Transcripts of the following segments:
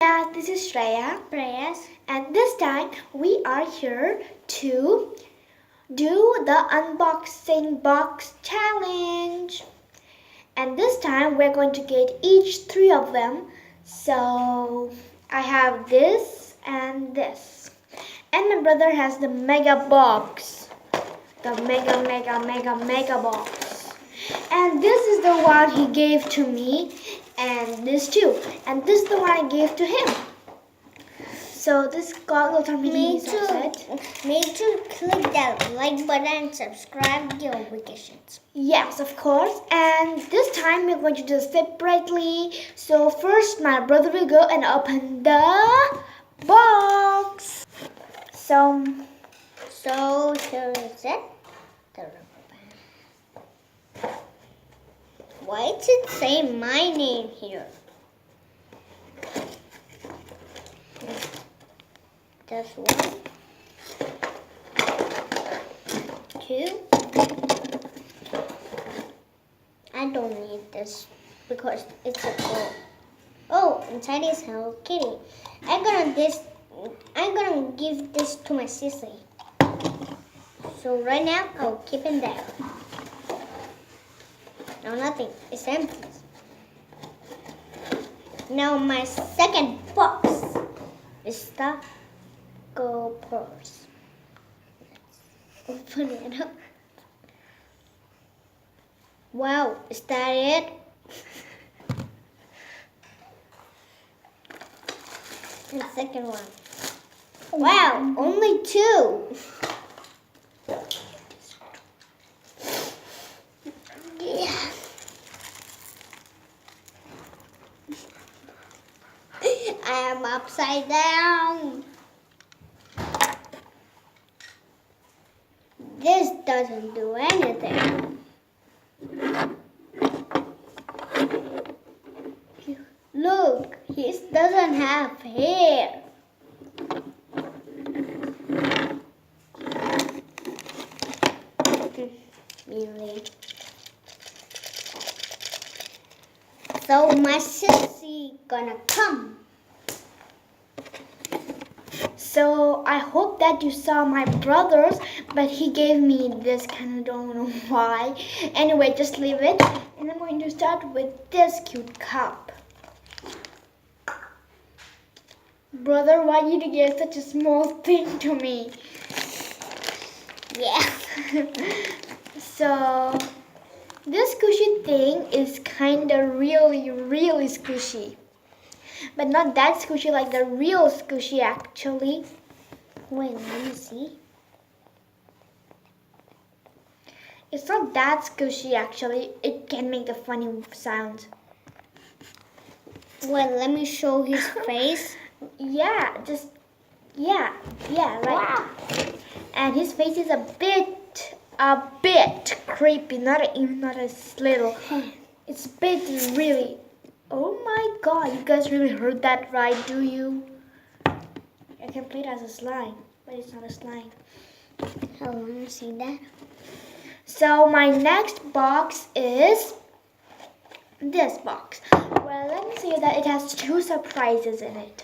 Yeah, this is Shreya. Prayas. And this time we are here to do the unboxing box challenge. And this time we're going to get each three of them. So I have this and this. And my brother has the mega box. The mega box. And this is the one he gave to me. And this too. And this is the one I gave to him. So this goggles are mini set. Make sure to click that like button and subscribe to your vacations. Yes, of course. And this time we're going to do separately. So first my brother will go and open the box. So here is it. The rubber band. Why does it say my name here? That's one. Two. I don't need this because it's a gold. Oh, inside is Hello Kitty. I'm gonna give this to my sissy. So right now I'll keep it there. No, nothing. It's empty. Now my second box is the Go purse. Let's open it up. Wow, is that it? And the second one. Wow, only two. Yeah. I am upside down. This doesn't do anything. Look, he doesn't have hair. Really? So my sissy gonna come. So I hope that you saw my brother's, but he gave me this kind of, don't know why. Anyway, just leave it. And I'm going to start with this cute cup. Brother, why did you give such a small thing to me? Yeah. So this squishy thing is kind of really squishy. But not that squishy like the real squishy actually. Wait, let me see. It's not that squishy actually. It can make the funny sounds. Wait, let me show his face. Yeah, right. Wow. And his face is a bit creepy. Not a little. It's a bit really. Oh my God! You guys really heard that right? Do you? I can play it as a slime, but it's not a slime. I want to see that. So my next box is this box. Well, let me say that it has two surprises in it.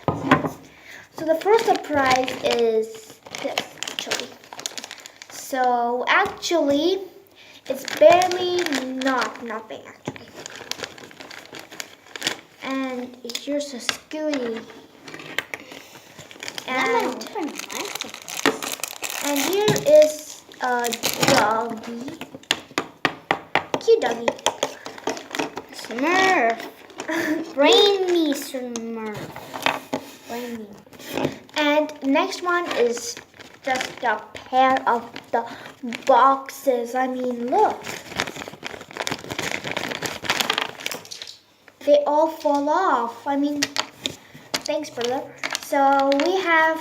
So the first surprise is this, actually. So actually, it's barely nothing actually. And here's a Scooty. And here is a doggy. Cute doggy. Smurf. Brainy Smurf. Brainy. And next one is just a pair of the boxes. I mean, look. They all fall off. I mean, thanks, brother. So we have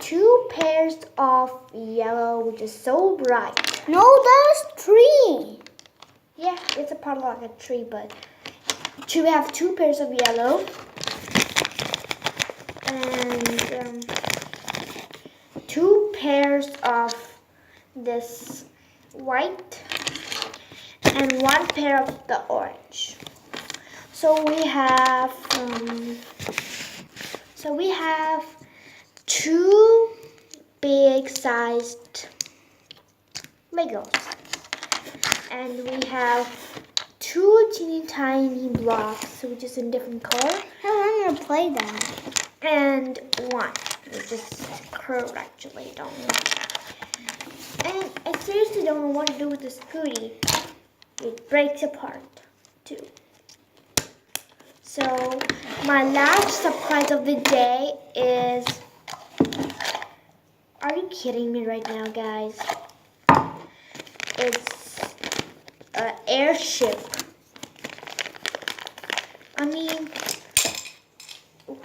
two pairs of yellow, which is so bright. No, there's three. Yeah, it's a part like a tree, but we have two pairs of yellow and two pairs of this white and one pair of the orange. So we have So we have 2 big sized Legos. And we have 2 teeny tiny blocks, which is in different color. How am I gonna play that? And 1, which is curved actually, don't know. And I seriously don't know what to do with the Scooty. It breaks apart too. So my last surprise of the day is, are you kidding me right now, guys? It's an airship. I mean,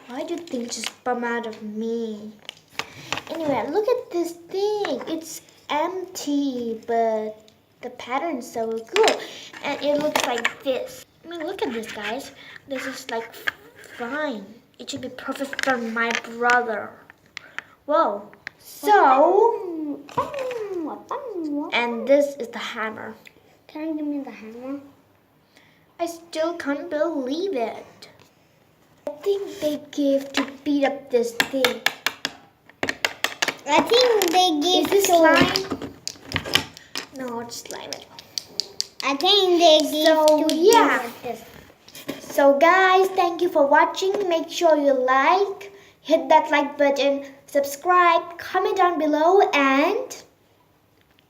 why do things just come out of me? Anyway, look at this thing. It's empty, but the pattern's so cool. And it looks like this. I mean, look at this, guys. This is like fine. It should be perfect for my brother. Whoa. So, and this is the hammer. Can you give me the hammer? I still can't believe it. I think they give to beat up this thing. I think they give Is this to. slime? No, it's slime. I think they give So, to. yeah. Like this. So guys, thank you for watching. Make sure you like, hit that like button, subscribe, comment down below, and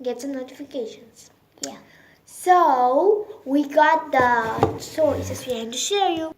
get some notifications. Yeah. So we got the toys that we had to share you.